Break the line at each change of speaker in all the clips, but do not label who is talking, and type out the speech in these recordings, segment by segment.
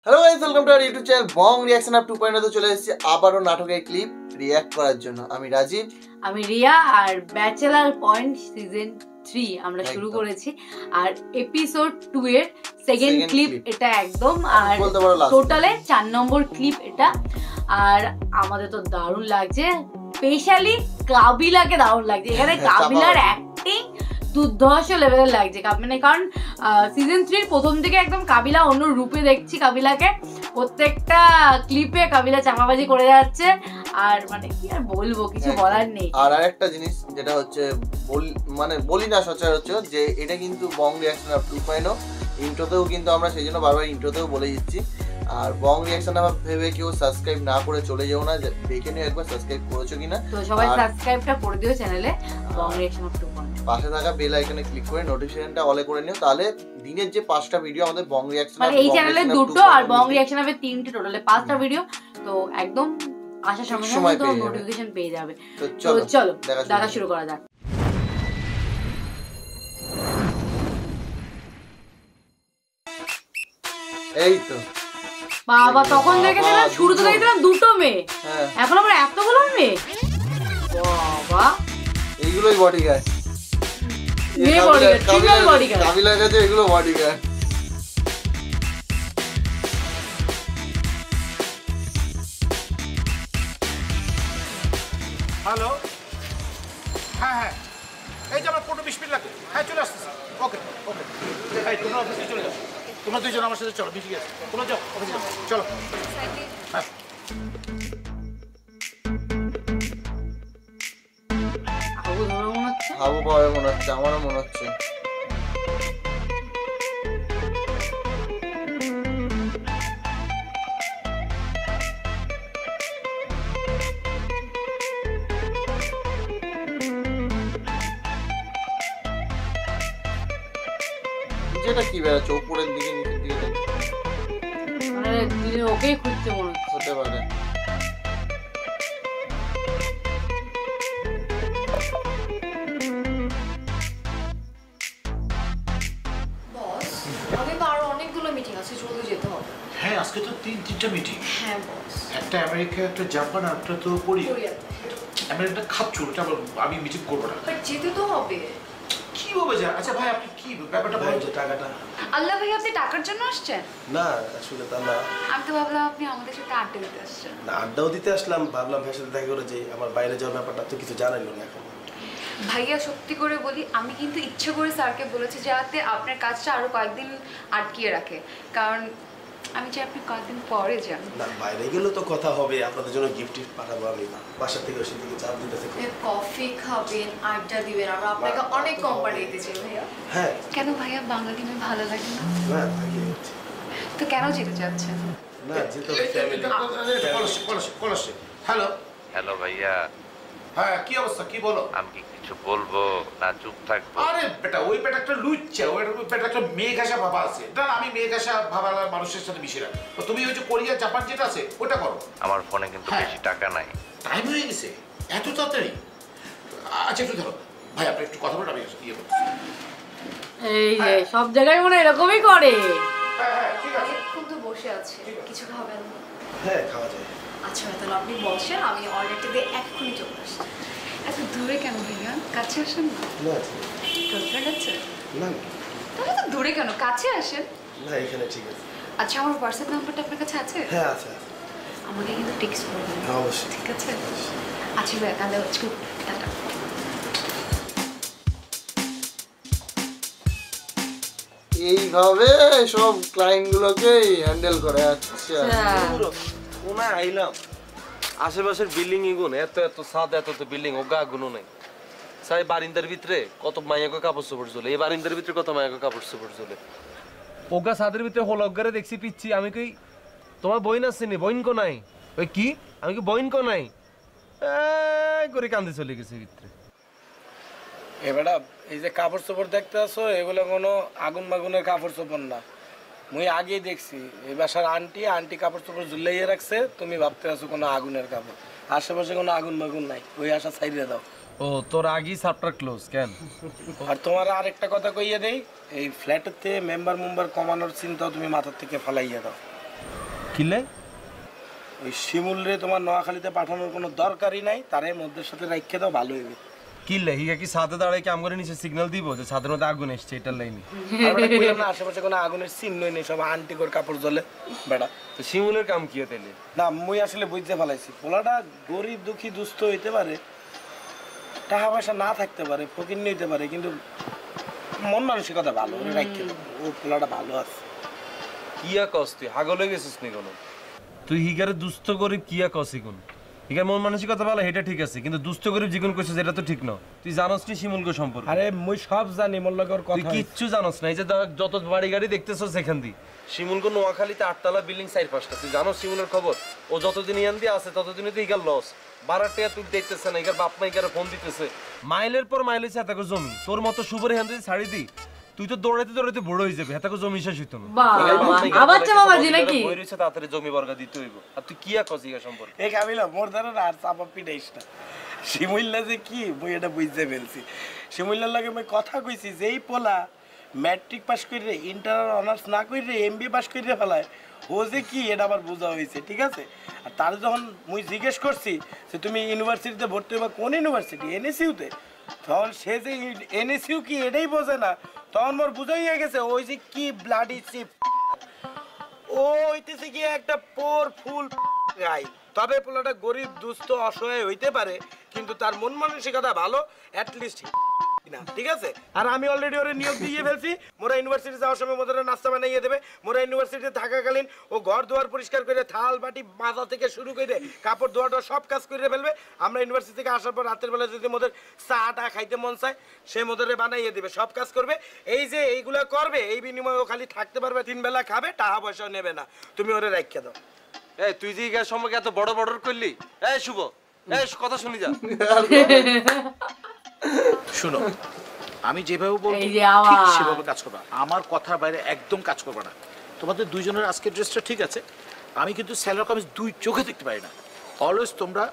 Hello guys, welcome to our YouTube channel Bong reaction up 2.0 তে চলে এসেছি আবারও নাটকের ক্লিপ রিঅ্যাক্ট করার জন্য। আমি রাজীব,
আমি রিয়া, আর ব্যাচেলার পয়েন্ট সিজন 3 আমরা শুরু করেছি, আর এপিসোড 2 এর সেকেন্ড ক্লিপ এটা একদম, আর টোটালে 4 নম্বর ক্লিপ এটা। আর আমাদের তো দারুণ লাগছে, স্পেশালি কাবিলাকে দারুণ লাগছে। এখানে কাবিলার অ্যাক্টিং দুর্ধর্ষ লেভেলের লাগছে, মানে কারণ সিজন 3 প্রথম থেকে একদম কাবিলা অন্য রূপে দেখছি কাবিলাকে। প্রত্যেকটা ক্লিপে কাবিলা চাপাবাজি করে যাচ্ছে, আর মানে কি আর বলবো, কিছু বলার নেই।
আর আরেকটা জিনিস যেটা হচ্ছে মানে বলি না সচরাচর, যে এটা কিন্তু বং রিঅ্যাকশন আপ 2.0 ইন্ট্রোতেও কিন্তু আমরা সেই জন্য বারবার ইন্ট্রোতেও বলে দিচ্ছি। আর বং রিঅ্যাকশন আপ ভেবে কেউ সাবস্ক্রাইব না করে চলে যাও না, দেখে নিও একবার সাবস্ক্রাইব করেছো কিনা।
তো সবাই সাবস্ক্রাইবটা করে দিও চ্যানেলে বং রিঅ্যাকশন আপ 2.0।
পাশে থাকা বেল আইকনে ক্লিক করে নোটিফিকেশনটা অলে করে নিও, তাহলে দিনের যে 5টা ভিডিও আমাদের বং রিঅ্যাকশন
মানে এই চ্যানেলে 2টো আর বং রিঅ্যাকশন আপে 3টে, টোটালে 5টা ভিডিও, তো একদম আসার সঙ্গে সঙ্গে তো নোটিফিকেশন পেয়ে যাবে। তো চলো দেখা শুরু করা যাক।
এই তো
বাবা, তখন দেখেছিলাম শুরুতে দেখেছিলাম 2টো মেয়ে, এখন আবার এতগুলো মেয়ে। বাবা,
এইগুলোই বডিগার্ড,
মেয়ে বডিগার্ড, ফিমেল বডিগার্ড।
কাবিলার কাছে এগুলো বডিগার্ড।
হ্যালো, হ্যাঁ হ্যাঁ, এই যে আমার 15-20 মিনিট লাগবে। হ্যাঁ, চলে আসতেছি। ওকে ওকে, এই তোমরা অফিসে চলে যাও, তোমরা দুইজন আমার সাথে চলো, মিটিং আছে। তোমরা যাও অফিসে যাও, চলো। হ্যাঁ,
হাবু পাবে মনে হচ্ছে, আমারও মনে হচ্ছে। যেটা কি বেড়াচ্ছে উপরের দিকে নিচের দিকে,
মানে ওকেই খুঁজতে মনে
হতে পারে।
হ্যাঁ, আজকে তো 3টা মিটিং।
হ্যাঁ বস,
একটা আমেরিকা, একটা জাপান, একটা তো কোরিয়া। আমেরিকাটা খাচ্ছুর, আমি মিটিং করবো না।
বাট যেতে তো হবে।
কি হবে যা? আচ্ছা ভাই, আপনি কি ব্যাপারটা বলেন যে টাকাটা?
আল্লাহ ভাই, আপনি টাকার জন্য আসছেন?
না, আসলে তা না।
আমি তো ভাবলাম আপনি আমাদের সাথে আড্ডা দিতে আসছেন।
না, আড্ডাও দিতে আসলাম, ভাবলাম ভাইয়ের সাথে দেখা করে যে আমার বাইরে যাওয়ার ব্যাপারটা তো কিছু জানাইল না এখন।
ভাইয়া সত্যি করে বলি, আমি কিন্তু ইচ্ছে করে স্যারকে বলেছি যাতে আপনার কাজটা আরো কয়েকদিন আটকিয়ে রাখে, কারণ আমি চাই আপনি কয়েকদিন পরে যান।
না, বাইরে গেলেও তো কথা হবে, আপনাদের জন্য গিফট পাঠাবো আমি, বাসা থেকে সেদিকে চাপ দিতে থেকে।
কফি খাবেন, আড্ডা দিবেন, আমরা আপনাকে অনেক কম পাঠিয়ে দিয়েছি ভাইয়া।
হ্যাঁ।
কেন ভাইয়া, বাঙালি মেয়ে ভালো লাগে না?
না, ভালো হচ্ছে।
তো কেন যেতে চাচ্ছেন?
না, যেতে হবে ফ্যামিলি।
হ্যালো
হ্যালো ভাইয়া,
হ্যাঁ, কি অবস্থা, কি বলো?
আমি কি কিছু বলবো না চুপ থাকবো?
আরে বেটা, ওই বেটা একটা লুচ্চা, ওই বেটা একটা মেয়ে ঘাসা ভাবা আছে। না, আমি মেয়ে ঘাসা ভাবা মানুষের সাথে মিশে রাখি। তুমি ওই যে কোরিয়া জাপান যেটা আছে ওটা করো।
আমার ফোনে কিন্তু বেশি টাকা নাই।
টাইম হয়ে গেছে এত তাড়াতাড়ি? আচ্ছা, একটু ধরো ভাই, আপনি একটু কথা বলে আমি ইয়ে করছি।
এই যে সব জায়গায় মনে এরকমই করে।
হ্যাঁ, ঠিক আছে।
এখন তো বসে আছে, কিছু খাবেন না?
হ্যাঁ, খাওয়া যায়।
আচ্ছা তাহলে আপনি বসেন, আমি অর্ডারটা দিয়ে এক্ষুনি চলে আসছি। এত দূরে কেন ভাইয়া, কাছে আসেন না?
না,
গার্লফ্রেন্ড আছে?
না,
তাহলে তো দূরে কেন, কাছে আসেন।
না, এখানে ঠিক আছে।
আচ্ছা, আমার হোয়াটসঅ্যাপ নাম্বারটা আপনার কাছে আছে?
হ্যাঁ, আছে।
আমাকে কিন্তু টেক্সট করবেন।
হ্যাঁ, অবশ্যই।
ঠিক আছে। আচ্ছা ভাইয়া, তাহলে হচ্ছে টাটা।
এইভাবে সব ক্লায়েন্ট গুলোকে হ্যান্ডেল করে। আচ্ছা,
কোনা আইলাম, আশেপাশের বিল্ডিং ইগুন এত এত ছাদ, এত এত বিল্ডিং, ওগা গুনো নাই। সাই বারিন্দার ভিতরে কত মাইয়াকে কাপড় চোপড় চলে, এই বারিন্দার ভিতরে কত মাইয়াকে কাপড় চোপড় চলে। ওগা ছাদের ভিতরে হলগারে দেখছি পিচ্ছি। আমি কই তোমার বইন আসেনি, বইন কো নাই? ওই কি আমি কি বইন কো নাই করে কান্দি চলে গেছে ভিতরে।
এ বেটা, এই যে কাপড় চোপড় দেখতে আসো, এগুলো কোনো আগুন মাগুনের কাপড় চোপড় না। মুই আগেই দেখছি এই বাসার আন্টি কাপড় চোপড় ঝুলাইয়ে রাখছে, তুমি ভাবতে আছো কোনো আগুনের কাপড়। আশেপাশে কোনো আগুন মাগুন নাই, ওই আশা ছাইড়ে দাও।
ও তোর আগেই চ্যাপ্টার ক্লোজ কেন?
আর তোমার আরেকটা কথা কইয়া দেই, এই ফ্ল্যাটেতে মেম্বার কমানোর চিন্তাও তুমি মাথার থেকে ফেলাইয়া দাও।
কিলে
ওই শিমুল রে তোমার নোয়াখালীতে পাঠানোর কোনো দরকারই নাই, তারে মধ্যের সাথে রাখতে দাও, ভালো হইবে।
কিলে হিগা কি সাথে দাঁড়ায় কি আমগরে নিচে সিগন্যাল দিব যে ছাদের মধ্যে আগুন এসছে এটার লাইনে?
আশেপাশে কোনো আগুনের চিহ্নই নেই, সব আন্টি করে কাপড় জ্বলে বেড়া।
তো শিমুলের কাম কি তাইলে?
না মুই আসলে বুঝতে ফেলাইছি, পোলাটা গরিব দুঃখী দুস্থ হইতে পারে, টাকা পয়সা না থাকতে পারে, ফকির নিতে পারে, কিন্তু মন মানসিকতা ভালো, রাখতে ও পোলাটা ভালো আছে।
কিয়া কস তুই হাগল হয়ে গেছিস নি কোনো? তুই হিগারে দুস্থ গরিব কিয়া কসি কোন? হিগার মন মানসিকতা ভালো এটা ঠিক আছে, কিন্তু দুস্থ গরিব জীবন কইছিস এটা তো ঠিক না। তুই জানোস নি শিমুলকে সম্পর্কে?
আরে মুই সব জানি, মোর লগের
তুই
কথা
কিচ্ছু জানোস না। এই যে যত বাড়ি গাড়ি দেখতেছস সেখান দি শিমুলকে নোয়াখালীতে 8তলা বিল্ডিং 4-5টা। তুই জানোস শিমুলের খবর? ও যতদিন ইয়ান দিয়ে আছে ততদিনই তো হিগার লস। বারাটিয়া তুই দেখতেছে না, হিগার বাপ মা হিগারে ফোন দিতেছে, মাইলের পর মাইল হইছে এতকে জমি। তোর মতো শুভর হ্যান যদি ছাড়ি দি তুই তো দৌড়াইতে দৌড়াইতে বড় হয়ে যাবে, এতকে জমি শেষ হইতো না।
আবার চামাবাজি নাকি?
বই রইছে তাড়াতাড়ি জমি বর্গা দিতে হইব। আর তুই কিয়া কস হিগার সম্পর্কে?
এই কাবিলা মোর দ্বারা আর চাপা পিটাইস না। শিমুল্লা যে কি মুই এটা বুঝতে ফেলছি। শিমুল্লার লাগে মুই কথা কইছি, যেই পোলা ম্যাট্রিক পাস করে ইন্টার অনার্স না করে এমবিএ পাস করে ফেলায়, ও যে কি এটা আমার বোঝা হয়েছে, ঠিক আছে? আর তার যখন মুই জিজ্ঞেস করছি যে তুমি ইউনিভার্সিটিতে ভর্তি হবা, কোন ইউনিভার্সিটি? এনএসইউতে। তখন সে যে এনএসইউ কি এটাই বোঝে না, তখন মোর বুঝা হয়ে গেছে ওই যে কি ব্লাডি চিপ, ও হইতেছে কি একটা পোর ফুল গাই। তবে পোলাটা গরিব দুস্থ অসহায় হইতে পারে, কিন্তু তার মন মানসিকতা ভালো, অ্যাটলিস্ট না, ঠিক আছে? আর আমি অলরেডি ওরে নিয়োগ দিয়ে ফেলছি। মোরা ইউনিভার্সিটি যাওয়ার সময় মোদের নাস্তা বানাইয়ে দেবে। মোরা ইউনিভার্সিটিতে থাকাকালীন ও ঘর দুয়ার পরিষ্কার করে থাল বাটি মাজা থেকে শুরু করে কাপড় ধোয়াটা সব কাজ করে ফেলবে। আমরা ইউনিভার্সিটি থেকে আসার পর রাতের বেলা যদি মোদের চাটা খাইতে মন চায় সে মোদের বানাইয়ে দেবে, সব কাজ করবে। এই যে এইগুলা করবে, এই বিনিময়ে ও খালি থাকতে পারবে, 3 বেলা খাবে, টাকা পয়সাও নেবে না। তুমি ওরে রাখিয়ে দাও।
এই তুই যে হিগার সম্পর্কে এত বড় বড় করলি, এই শুভ এই কথা শুনি যা।
শুনো, আমি যেভাবে বলবো
এই যে
ঠিক
আওয়াজ।
সেভাবে কাজ করবা, আমার কথার বাইরে একদম কাজ করবে না। তোমাদের দুইজনের আজকের ড্রেসটা ঠিক আছে, আমি কিন্তু স্যালোয়ার কামিজ দুই চোখে দেখতে পারি না। অলওয়েজ তোমরা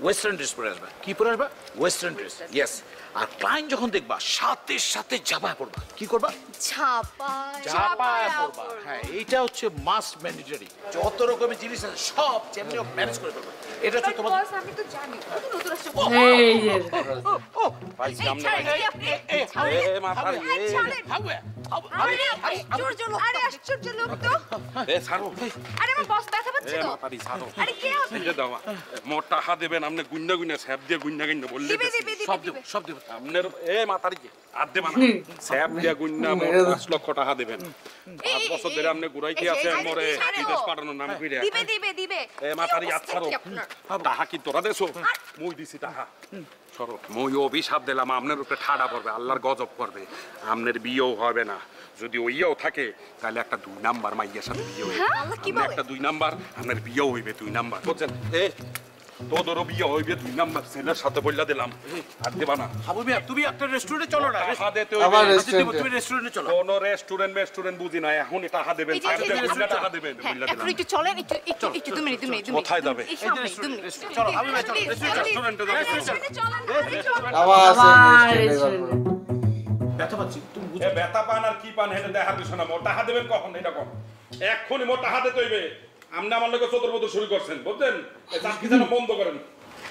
ওয়েস্টার্ন ড্রেস পরে আসবা। কি পরে আসবা? Western dress, yes. আর ক্লায়েন্ট যখন দেখবা সাথে সাথে ঝাঁপায় পড়বা। কি করবা? ঝাঁপায় পড়বা। হ্যাঁ, এইটা হচ্ছে মাস্ট ম্যান্ডেটরি। যত রকমের জিনিস আছে সব যেমনি ম্যানেজ করে ফেলবা। এটা হচ্ছে তোমাদের।
আমি তো জানি
এই যে
ভাই সামনে ভাই। এই মাথারি
আরে আশ্চর্য লোক তো।
ছাড়ো
আরে আমার বস ব্যথা পাচ্ছে তো।
মাথারি ছাড়ো।
আরে কে আপনি?
এই দাও মোর টাকা দেবেন, আপনি গুন্না গুন্না স্যাপ দিয়ে গুন্না গুন্না বললে
সব দেব, সব দেব।
আপনার মাথারি আর দেবেন না, স্যাপ দিয়ে গুন্না মোর 5 লক্ষ টাকা দেবেন। 5 বছর ধরে আপনি ঘুরাইতে আছেন মোরে বিদেশ পাঠানোর নাম কইরা।
দিবে
মাথারি আর ছাড়ো। টাকা কি তোরা দেছো? মই দিছি টাকা। সরো, মই অভিশাপ দিলাম আপনার উপরে ঠাডা পড়বে, আল্লাহর গজব করবে। আপনার বিয়েও হবে না। যদি ওইয়াও থাকে তাহলে একটা 2 নাম্বার মাইয়ার সাথে বিয়ে হইবে। একটা 2 নাম্বার, আপনার বিয়েও হইবে 2 নাম্বার, বুঝছেন? তোদেরও বিয়ে হইবে 2 নাম্বার ছেলের সাথে বললা দিলাম। আর দেবা না।
হাবু মিয়া, তুমি একটা রেস্টুরেন্টে চলো না।
টাকা দিতে
আবার
হইবে।
রেস্টুরেন্টে।
তুমি রেস্টুরেন্টে চলো।
কোন রেস্টুরেন্ট বুঝি না, এখনই টাকা দেবেন। টাকা দেবেন বললা দিলাম।
একটু চলেন, একটু 2 মিনিট।
কোথায় যাবে?
এই সামনে 2 মিনিট।
চলো হাবু মিয়া, চলো
রেস্টুরেন্টে যাবে।
আবার
আবার
রেস্টুরেন্টে
ব্যথা পাচ্ছি, তুমি বুঝো।
ব্যথা পান আর কি পান হেঁটে দেখার বিষয় না। মোর টাকা দেবেন কখন? এটা কখন? এক্ষুনি মোর টাকা দিতে হইবে। আপনি আমার লোকের চতুর্বত শুরু করছেন, বুঝছেন? এই চাকরি যেন বন্ধ করেন।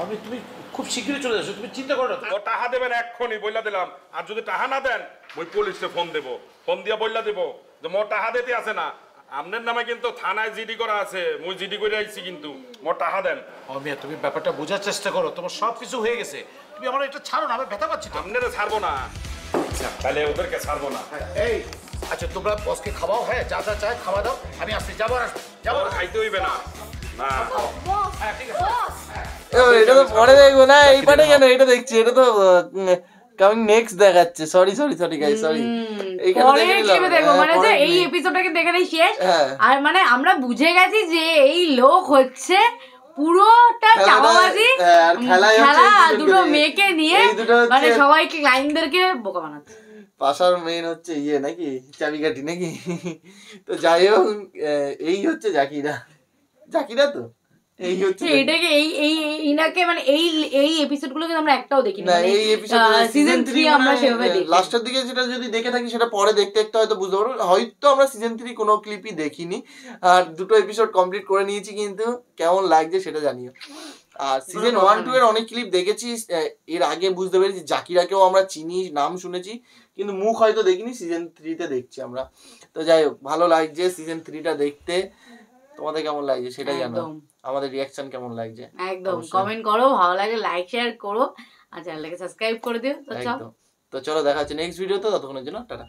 আমি তুমি খুব শীঘ্রই চলে যাচ্ছ, তুমি চিন্তা করো না।
ও টাকা দেবেন এক্ষুনি বইলা দিলাম। আর যদি টাকা না দেন ওই পুলিশে ফোন দেবো, ফোন দিয়া বইলা দেবো যে মোর টাকা দিতে আছে না। আপনার নামে কিন্তু থানায় জিডি করা আছে, মুই জিডি করে আইছি, কিন্তু মোর টাকা দেন।
মিয়া, তুমি ব্যাপারটা বোঝার চেষ্টা করো, তোমার সব কিছু হয়ে গেছে, তুমি আমার এটা ছাড়ো না, আমি ব্যথা পাচ্ছি তো।
আপনারা ছাড়বো না, তাহলে ওদেরকে ছাড়বো না।
এই আচ্ছা, তোমরা বসকে খাওয়াও, হ্যাঁ যা যা চায় খাওয়া দাও, আমি আসছি, যাবো আর আসবো, যাবো।
ওর খাইতে হইবে না। না
হ্যাঁ ঠিক আছে।
এটা তো পরে দেখবো না, এই পাটে কেন এটা দেখছি? এটা তো কামিং নেক্সট দেখাচ্ছে। Sorry guys, sorry.
পরের ক্লিপে দেখবো, মানে যে এই এপিসোডটাকে দেখেই শেষ। আর মানে আমরা বুঝে গেছি যে এই লোক হচ্ছে পুরোটা চাপাবাজি খেলা, দুটো মেয়েকে নিয়ে মানে সবাইকে ক্লায়েন্টদেরকে বোকা বানাচ্ছে।
পাশার মেইন হচ্ছে ইয়ে নাকি চাবিকাঠি নাকি? তো যাই হোক, এই হচ্ছে জাকিরা তো এই হচ্ছে
এটাকে এই ইনাকে মানে এই এপিসোডগুলোকে আমরা একটাও দেখিনি,
না
মানে
এই এপিসোড
সিজন 3 আমরা সেভাবে দেখি।
লাস্টের দিকে যেটা যদি দেখে থাকি সেটা পরে দেখতে দেখতে হয়তো বুঝতে পারবো, হয়তো আমরা সিজন 3 কোনো ক্লিপই দেখিনি, আর দুটো এপিসোড কমপ্লিট করে নিয়েছি, কিন্তু কেমন লাগছে সেটা জানিও। আর সিজন 1-2 এর অনেক ক্লিপ দেখেছি, এর আগে বুঝতে পেরেছি জাকিরাকেও আমরা চিনি, নাম শুনেছি, কিন্তু মুখ হয়তো দেখিনি, সিজন 3 তে দেখছি আমরা। তো যাই হোক, ভালো লাগছে সিজন 3টা দেখতে। তোমাদের কেমন লাগছে সেটা জানো, আমাদের রিঅ্যাকশন কেমন লাগছে
একদম কমেন্ট করো, ভালো লাগে লাইক শেয়ার করো, আর চ্যানেলটাকে সাবস্ক্রাইব করে দিও। তো চলো
দেখা হচ্ছে নেক্সট ভিডিওতে, ততক্ষণের জন্য টাটা।